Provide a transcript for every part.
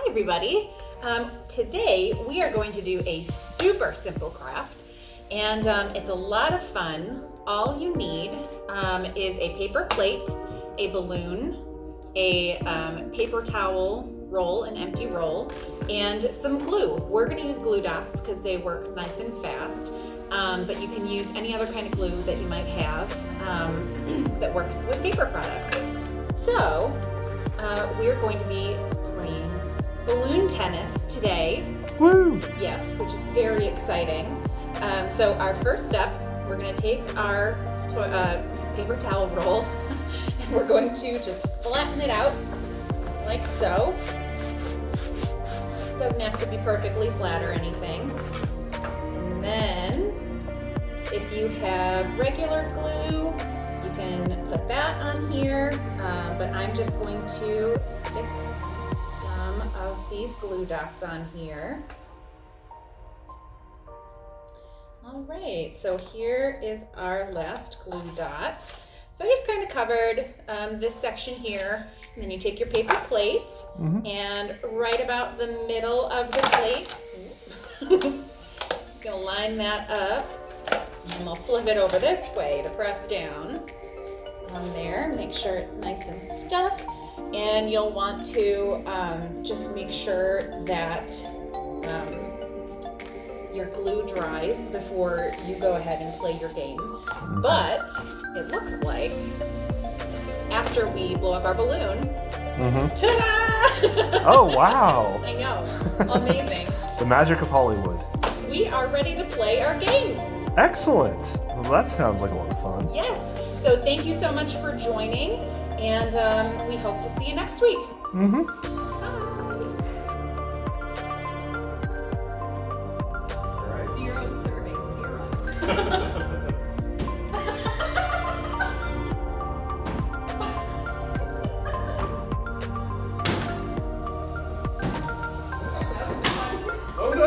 Hi everybody. Today we are going to do a super simple craft and it's a lot of fun. All you need is a paper plate, a balloon, a paper towel roll, an empty roll, and some glue. We're going to use glue dots because they work nice and fast, but you can use any other kind of glue that you might have that works with paper products. So we're going to be playing balloon tennis today. Woo! Yes, which is very exciting. So our first step, we're going to take our paper towel roll and we're going to just flatten it out like so. Doesn't have to be perfectly flat or anything. And then if you have regular glue, you can put that on here, but I'm just going to stick some of these glue dots on here. All right, so here is our last glue dot. So I just kind of covered this section here, and then you take your paper plate and right about the middle of the plate, you're gonna line that up, and we'll flip it over this way to press down on there. Make sure it's nice and stuck, and you'll want to just make sure that your glue dries before you go ahead and play your game. But it looks like after we blow up our balloon, ta-da! Oh, wow. I know, amazing. The magic of Hollywood. We are ready to play our game. Excellent. Well, that sounds like a lot of fun. Yes, so thank you so much for joining, and we hope to see you next week. Zero serving, zero. Oh no!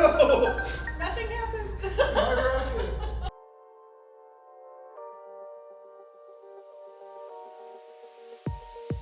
Nothing happened.